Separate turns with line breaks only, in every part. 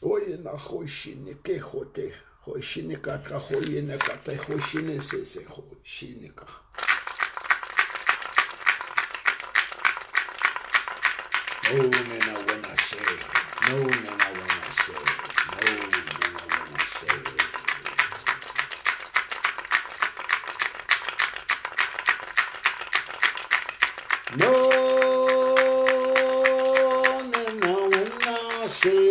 Oye na hoshine ke hote. Hoshine katra hoye na kata hoshine se hoshine ka. No nena when I say. No nena when I say. No nena when I say. No nena when I say.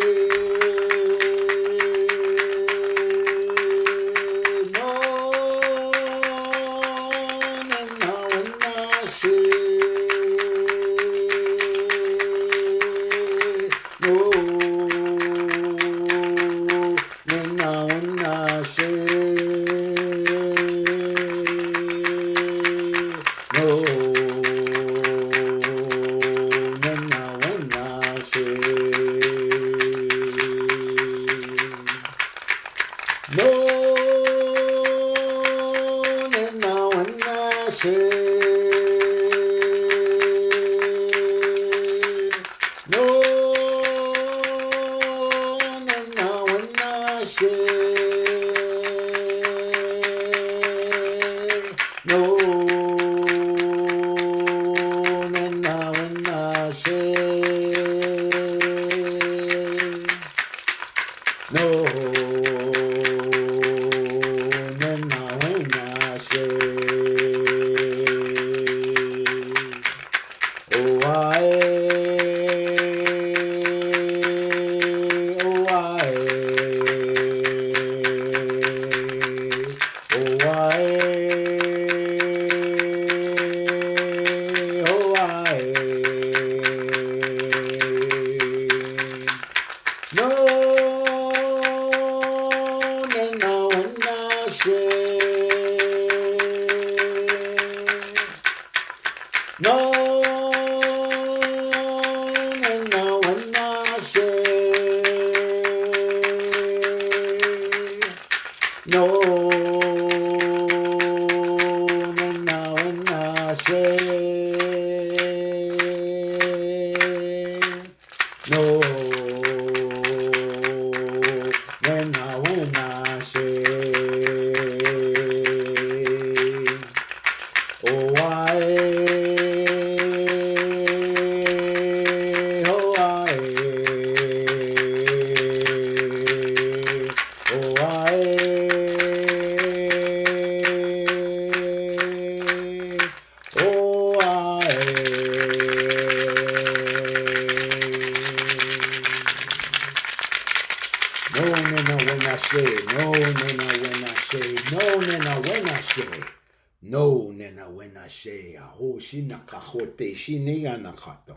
No nena when I say aho shina kahote shiniga nakato.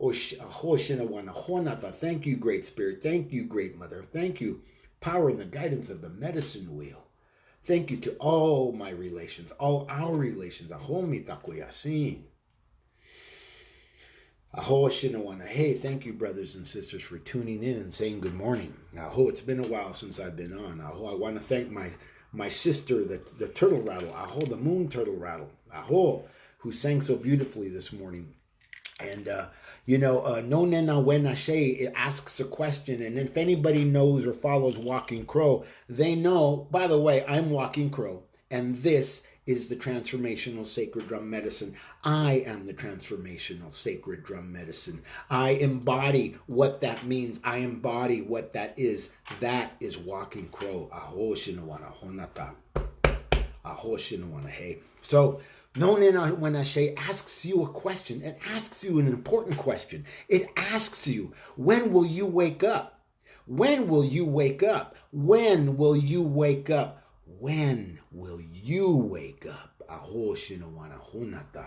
Oh aho shina wana honata. Thank you, Great Spirit. Thank you, Great Mother. Thank you, power and the guidance of the medicine wheel. Thank you to all my relations, all our relations. Aho mitakoyasin. Aho shina wana. Hey, thank you, brothers and sisters, for tuning in and saying good morning. Aho, it's been a while since I've been on. Aho, I want to thank my sister, the turtle rattle, Aho, the moon turtle rattle, Aho, who sang so beautifully this morning. And, no nena when I say, it asks a question. And if anybody knows or follows Walking Crow, they know, by the way, I'm Walking Crow. And this is the Transformational Sacred Drum Medicine. I am the Transformational Sacred Drum Medicine. I embody what that means. I embody what that is. That is Walking Crow. Aho shinawana honata. Aho shinawana hey. So, no nena when I say asks you a question. It asks you an important question. It asks you, when will you wake up? When will you wake up? When will you wake up? When will you wake up? Aho shinawana honata.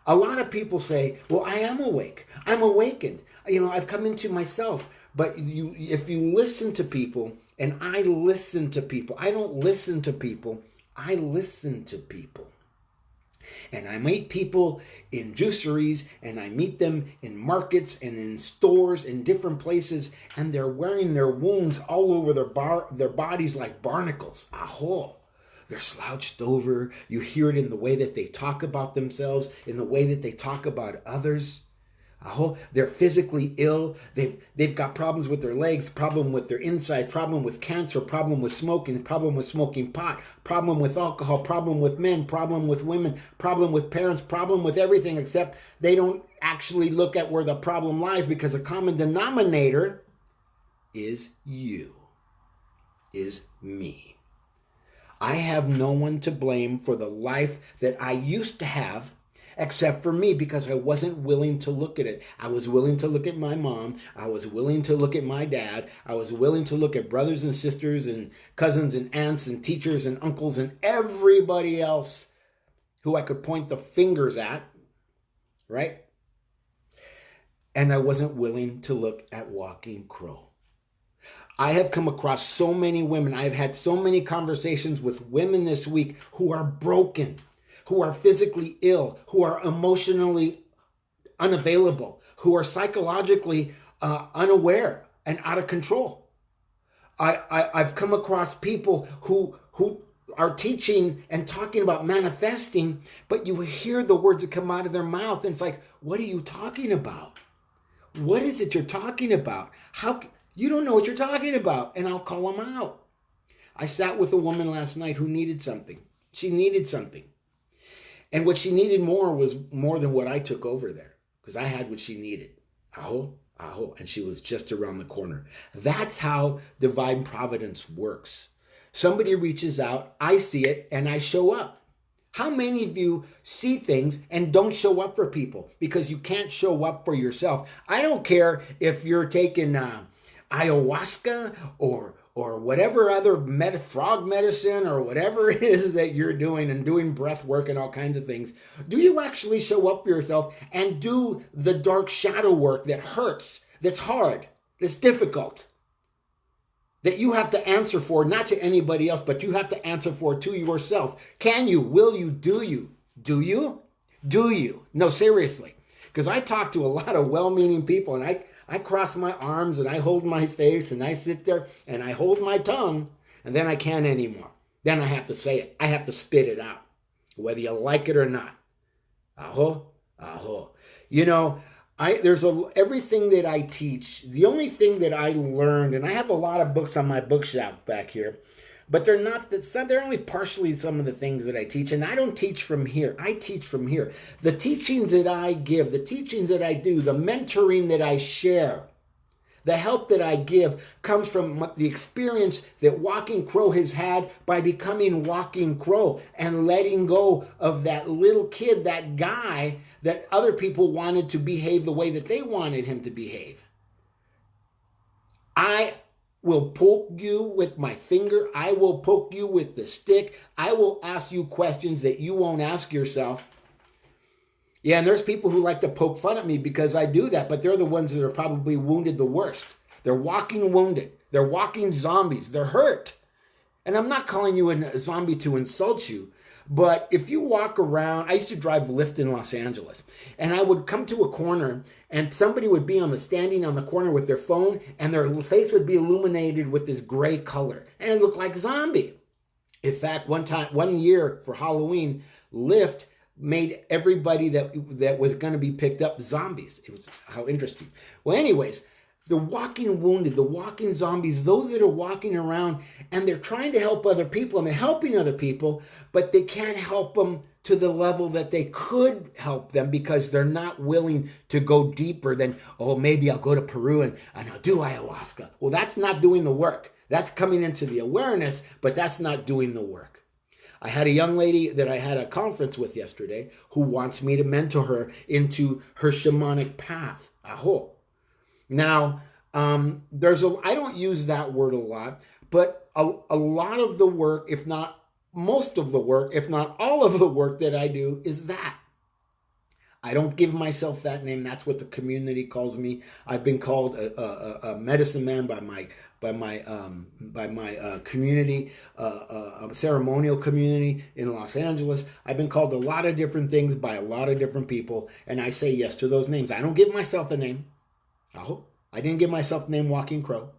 A lot of people say, well, I am awake. I'm awakened. I've come into myself. But if you listen to people, and I listen to people, I don't listen to people, I listen to people. And I meet people in juiceries, and I meet them in markets and in stores in different places, and they're wearing their wounds all over their bodies like barnacles. Aho. They're slouched over. You hear it in the way that they talk about themselves, in the way that they talk about others. They're physically ill. They've got problems with their legs, problem with their insides, problem with cancer, problem with smoking pot, problem with alcohol, problem with men, problem with women, problem with parents, problem with everything, except they don't actually look at where the problem lies, because a common denominator is you, is me. I have no one to blame for the life that I used to have except for me, because I wasn't willing to look at it. I was willing to look at my mom. I was willing to look at my dad. I was willing to look at brothers and sisters and cousins and aunts and teachers and uncles and everybody else who I could point the fingers at, right? And I wasn't willing to look at Walking Crow. I have come across so many women. I've had so many conversations with women this week who are broken, who are physically ill, who are emotionally unavailable, who are psychologically unaware and out of control. I've come across people who are teaching and talking about manifesting, but you hear the words that come out of their mouth, and it's like, what are you talking about? What is it you're talking about? You don't know what you're talking about, and I'll call them out. I sat with a woman last night who needed something. She needed something. And what she needed was more than what I took over there, because I had what she needed. And she was just around the corner. That's how divine providence works. Somebody reaches out, I see it, and I show up. How many of you see things and don't show up for people because you can't show up for yourself? I don't care if you're taking ayahuasca or whatever other frog medicine or whatever it is that you're doing, and doing breath work and all kinds of things. Do you actually show up for yourself and do the dark shadow work that hurts, that's hard, that's difficult, that you have to answer for, not to anybody else, but you have to answer for to yourself? Can you? Will you? Do you? Do you? Do you? No, seriously. Because I talk to a lot of well-meaning people, and I cross my arms and I hold my face and I sit there and I hold my tongue, and then I can't anymore. Then I have to say it. I have to spit it out, whether you like it or not. You know, everything that I teach, the only thing that I learned, and I have a lot of books on my bookshelf back here, but they're only partially some of the things that I teach, and I don't teach from here. I teach from here. The teachings that I give, the teachings that I do, the mentoring that I share, the help that I give comes from the experience that Walking Crow has had by becoming Walking Crow and letting go of that little kid, that guy that other people wanted to behave the way that they wanted him to behave. I will poke you with my finger. I will poke you with the stick. I will ask you questions that you won't ask yourself. Yeah, and there's people who like to poke fun at me because I do that, but they're the ones that are probably wounded the worst. They're walking wounded. They're walking zombies. They're hurt. And I'm not calling you a zombie to insult you, but if you walk around, I used to drive Lyft in Los Angeles, and I would come to a corner and somebody would be standing on the corner with their phone, and their face would be illuminated with this gray color, and it looked like zombie. In fact, one year for Halloween, Lyft made everybody that was going to be picked up zombies. It was how interesting. Well, anyways, the walking wounded, the walking zombies, those that are walking around and they're trying to help other people and they're helping other people, but they can't help them to the level that they could help them because they're not willing to go deeper than, oh, maybe I'll go to Peru and I'll do ayahuasca. Well, that's not doing the work. That's coming into the awareness, but that's not doing the work. I had a young lady that I had a conference with yesterday who wants me to mentor her into her shamanic path. Now, I don't use that word a lot, but a lot of the work, if not most of the work, if not all of the work that I do is that. I don't give myself that name. That's what the community calls me. I've been called a medicine man by my community, a ceremonial community in Los Angeles. I've been called a lot of different things by a lot of different people, and I say yes to those names. I don't give myself a name. I didn't give myself the name Walking Crow.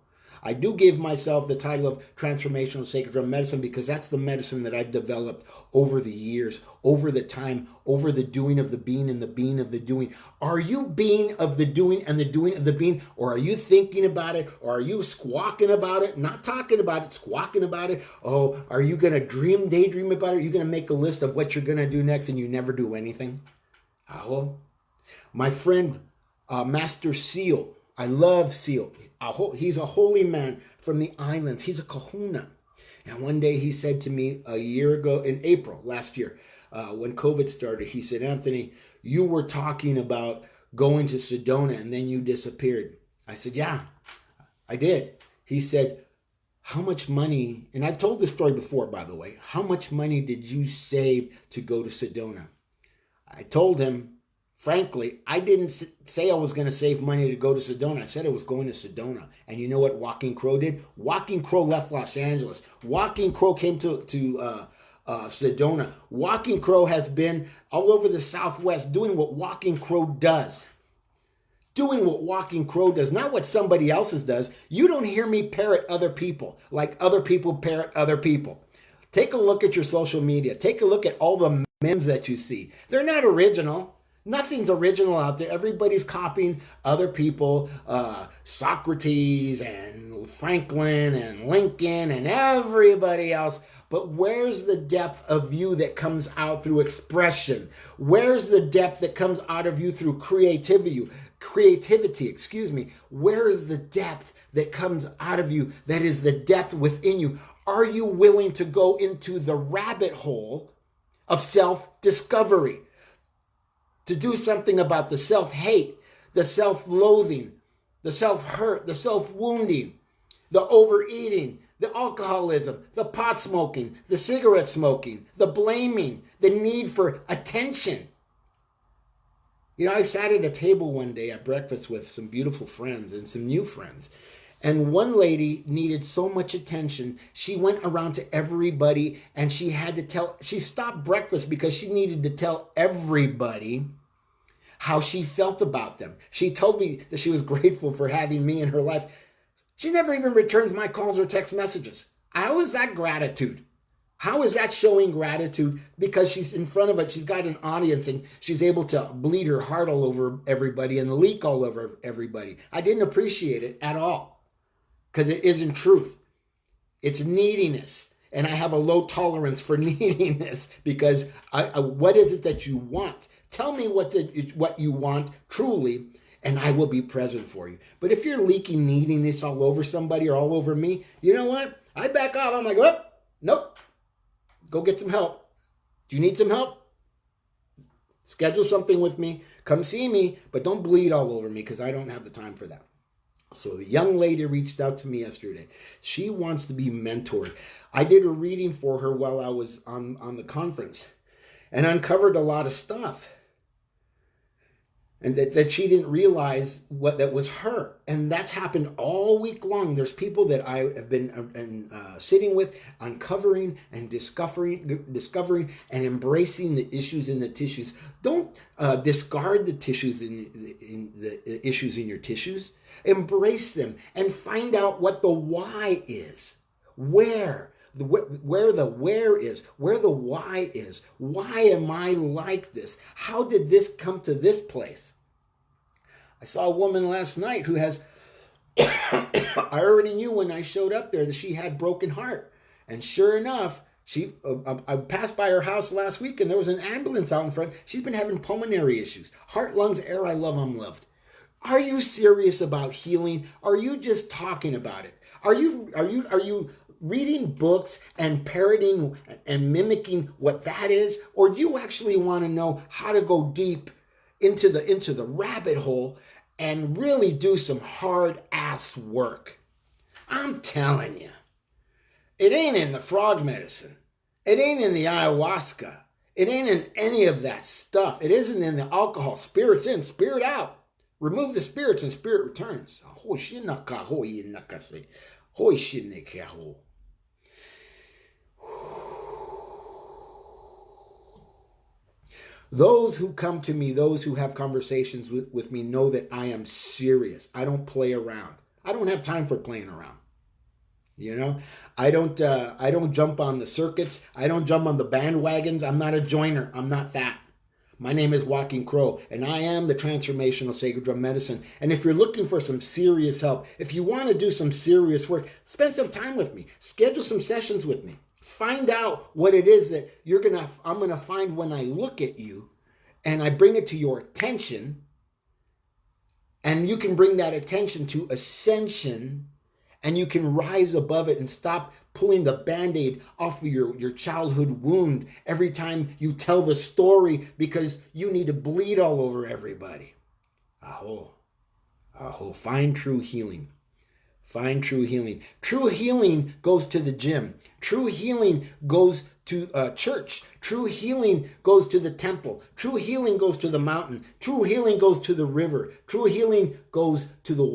I do give myself the title of Transformational Sacred Drum Medicine because that's the medicine that I've developed over the years, over the time, over the doing of the being and the being of the doing. Are you being of the doing and the doing of the being, or are you thinking about it, or are you squawking about it, not talking about it, squawking about it? Oh, are you going to daydream about it? Are you going to make a list of what you're going to do next and you never do anything? Aho. My friend, Master Seal, I love Seal. He's a holy man from the islands. He's a kahuna. And one day he said to me a year ago, in April last year, when COVID started, he said, Anthony, you were talking about going to Sedona and then you disappeared. I said, yeah, I did. He said, how much money, and I've told this story before, by the way, how much money did you save to go to Sedona? I told him, frankly, I didn't say I was going to save money to go to Sedona. I said I was going to Sedona. And you know what Walking Crow did? Walking Crow left Los Angeles. Walking Crow came to Sedona. Walking Crow has been all over the Southwest doing what Walking Crow does. Doing what Walking Crow does, not what somebody else's does. You don't hear me parrot other people like other people parrot other people. Take a look at your social media. Take a look at all the memes that you see. They're not original. Nothing's original out there. Everybody's copying other people, Socrates and Franklin and Lincoln and everybody else. But where's the depth of you that comes out through expression? Where's the depth that comes out of you through creativity? Where is the depth that comes out of you that is the depth within you? Are you willing to go into the rabbit hole of self-discovery? To do something about the self-hate, the self-loathing, the self-hurt, the self-wounding, the overeating, the alcoholism, the pot smoking, the cigarette smoking, the blaming, the need for attention. You know, I sat at a table one day at breakfast with some beautiful friends and some new friends. And one lady needed so much attention, she went around to everybody and she stopped breakfast because she needed to tell everybody how she felt about them. She told me that she was grateful for having me in her life. She never even returns my calls or text messages. How is that gratitude? How is that showing gratitude? Because she's in front of it, she's got an audience and she's able to bleed her heart all over everybody and leak all over everybody. I didn't appreciate it at all. Because it isn't truth. It's neediness. And I have a low tolerance for neediness because what is it that you want? Tell me what you want truly, and I will be present for you. But if you're leaking neediness all over somebody or all over me, you know what? I back off. I'm like, oh, nope. Go get some help. Do you need some help? Schedule something with me. Come see me, but don't bleed all over me because I don't have the time for that. So the young lady reached out to me yesterday. She wants to be mentored. I did a reading for her while I was on the conference and uncovered a lot of stuff. And that she didn't realize that was her. And that's happened all week long. There's people that I have been sitting with, uncovering and discovering and embracing the issues in the tissues. Don't discard the tissues in the issues in your tissues. Embrace them and find out what the why is. Where the where is, where the why is. Why am I like this? How did this come to this place? I saw a woman last night who has, I already knew when I showed up there that she had broken heart. And sure enough, I passed by her house last week and there was an ambulance out in front. She's been having pulmonary issues. Heart, lungs, air, I love, I'm loved. Are you serious about healing? Are you just talking about it? Are you reading books and parroting and mimicking what that is? Or do you actually want to know how to go deep into the rabbit hole and really do some hard ass work? I'm telling you, it ain't in the frog medicine. It ain't in the ayahuasca. It ain't in any of that stuff. It isn't in the alcohol. Spirit's in, spirit out. Remove the spirits and spirit returns. Those who come to me, those who have conversations with me know that I am serious. I don't play around. I don't have time for playing around. You know, I don't jump on the circuits. I don't jump on the bandwagons. I'm not a joiner. I'm not that. My name is Walking Crow, and I am the Transformational Sacred Drum Medicine. And if you're looking for some serious help, if you want to do some serious work, spend some time with me. Schedule some sessions with me. Find out what it is that I'm gonna find when I look at you, and I bring it to your attention, and you can bring that attention to ascension, and you can rise above it and stop pulling the Band-Aid off of your childhood wound every time you tell the story because you need to bleed all over everybody. Aho. Aho. Find true healing. Find true healing. True healing goes to the gym. True healing goes to church. True healing goes to the temple. True healing goes to the mountain. True healing goes to the river. True healing goes to the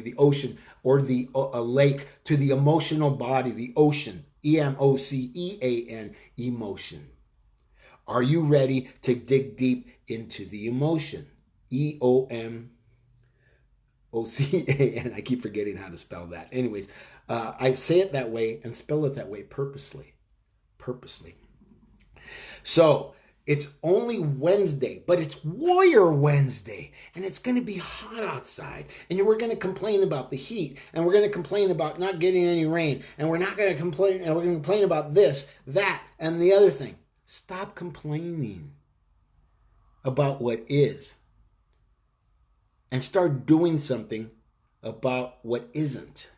the ocean, or the lake, to the emotional body, the ocean. EMOCEAN, emotion. Are you ready to dig deep into the emotion? EOMOCAN. I keep forgetting how to spell that. Anyways, I say it that way and spell it that way purposely. So it's only Wednesday, but it's Warrior Wednesday, and it's going to be hot outside, and we're going to complain about the heat, and we're going to complain about not getting any rain, and we're not going to complain, and we're going to complain about this, that, and the other thing. Stop complaining about what is, and start doing something about what isn't.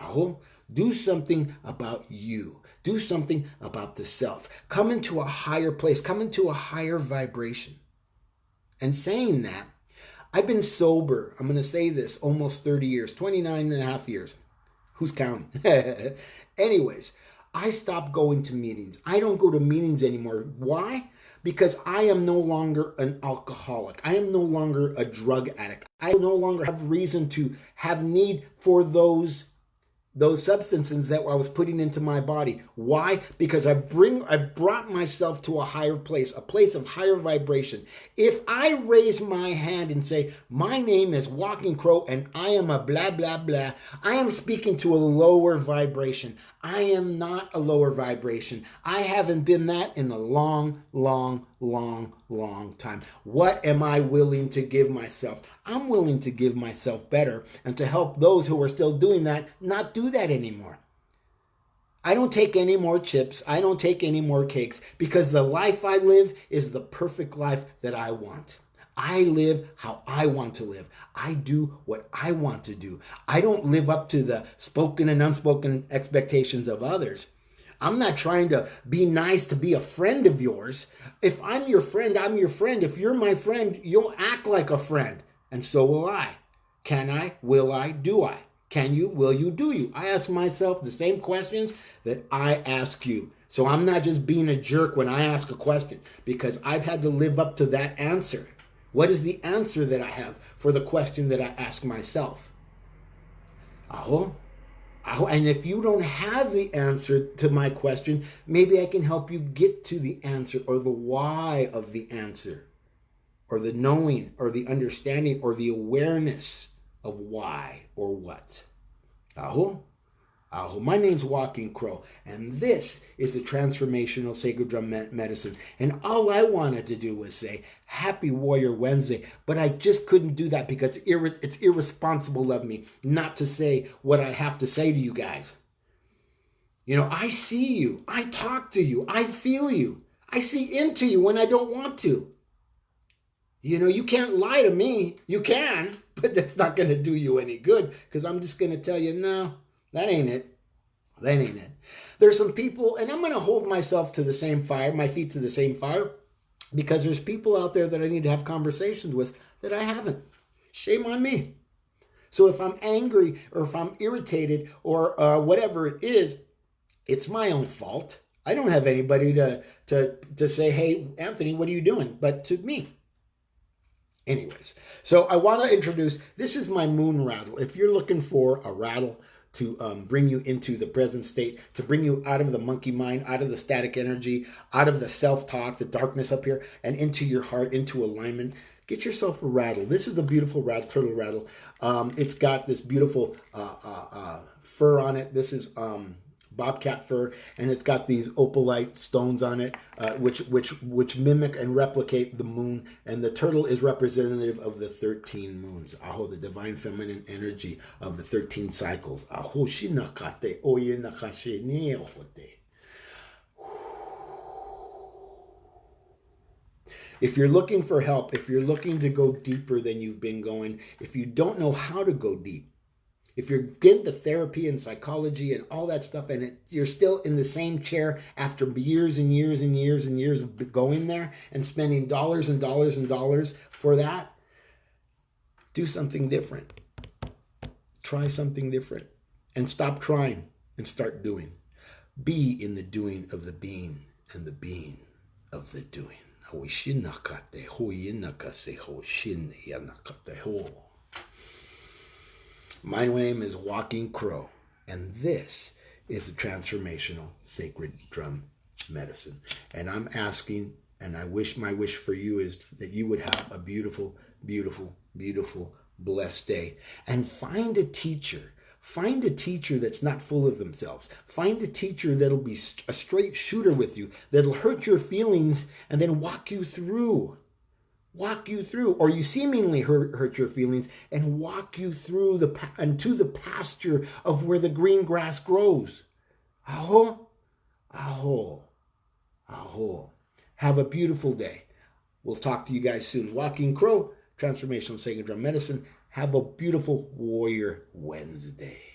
Oh, do something about you. Do something about the self. Come into a higher place. Come into a higher vibration. And saying that, I've been sober, I'm going to say this, almost 30 years, 29 and a half years. Who's counting? Anyways, I stopped going to meetings. I don't go to meetings anymore. Why? Because I am no longer an alcoholic. I am no longer a drug addict. I no longer have reason to have need for those substances that I was putting into my body. Why? Because I've brought myself to a higher place, a place of higher vibration. If I raise my hand and say, my name is Walking Crow and I am a blah, blah, blah, I am speaking to a lower vibration. I am not a lower vibration. I haven't been that in a long, long, long, long time. What am I willing to give myself? I'm willing to give myself better and to help those who are still doing that not do that anymore. I don't take any more chips. I don't take any more cakes, because the life I live is the perfect life that I want. I live how I want to live. I do what I want to do. I don't live up to the spoken and unspoken expectations of others. I'm not trying to be nice to be a friend of yours. If I'm your friend, I'm your friend. If you're my friend, you'll act like a friend. And so will I. Can I? Will I? Do I? Can you? Will you? Do you? I ask myself the same questions that I ask you. So I'm not just being a jerk when I ask a question, because I've had to live up to that answer. What is the answer that I have for the question that I ask myself? And if you don't have the answer to my question, maybe I can help you get to the answer, or the why of the answer, or the knowing, or the understanding, or the awareness of why or what. My name's Walking Crow, and this is the Transformational Sacred Drum Medicine. And all I wanted to do was say, Happy Warrior Wednesday, but I just couldn't do that because it's irresponsible of me not to say what I have to say to you guys. You know, I see you, I talk to you, I feel you, I see into you when I don't want to. You know, you can't lie to me. You can, but that's not going to do you any good, because I'm just going to tell you, no, that ain't it. That ain't it. There's some people, and I'm going to hold myself to the same fire, my feet to the same fire, because there's people out there that I need to have conversations with that I haven't. Shame on me. So if I'm angry, or if I'm irritated, or whatever it is, it's my own fault. I don't have anybody to say, hey, Anthony, what are you doing? But to me. Anyways, so I want to introduce, this is my moon rattle. If you're looking for a rattle to bring you into the present state, to bring you out of the monkey mind, out of the static energy, out of the self-talk, the darkness up here, and into your heart, into alignment, Get yourself a rattle. This is a beautiful turtle rattle. It's got this beautiful fur on it. This is bobcat fur, and it's got these opalite stones on it, which mimic and replicate the moon. And the turtle is representative of the 13 moons. Aho, the divine feminine energy of the 13 cycles. Aho, shinakate oye nakashe neohote. If you're looking for help, if you're looking to go deeper than you've been going, if you don't know how to go deep, if you're getting the therapy and psychology and all that stuff, and you're still in the same chair after years and years and years and years of going there and spending dollars and dollars and dollars for that, do something different. Try something different. And stop trying and start doing. Be in the doing of the being and the being of the doing. My name is Walking Crow, and this is the Transformational Sacred Drum Medicine. And I'm asking, and my wish for you is that you would have a beautiful, beautiful, beautiful, blessed day. And find a teacher. Find a teacher that's not full of themselves. Find a teacher that'll be a straight shooter with you, that'll hurt your feelings and then walk you through. Or you seemingly hurt your feelings and walk you through to the pasture of where the green grass grows. Aho, aho, aho. Have a beautiful day. We'll talk to you guys soon. Walking Crow, Transformational Sacred Drum Medicine. Have a beautiful Warrior Wednesday.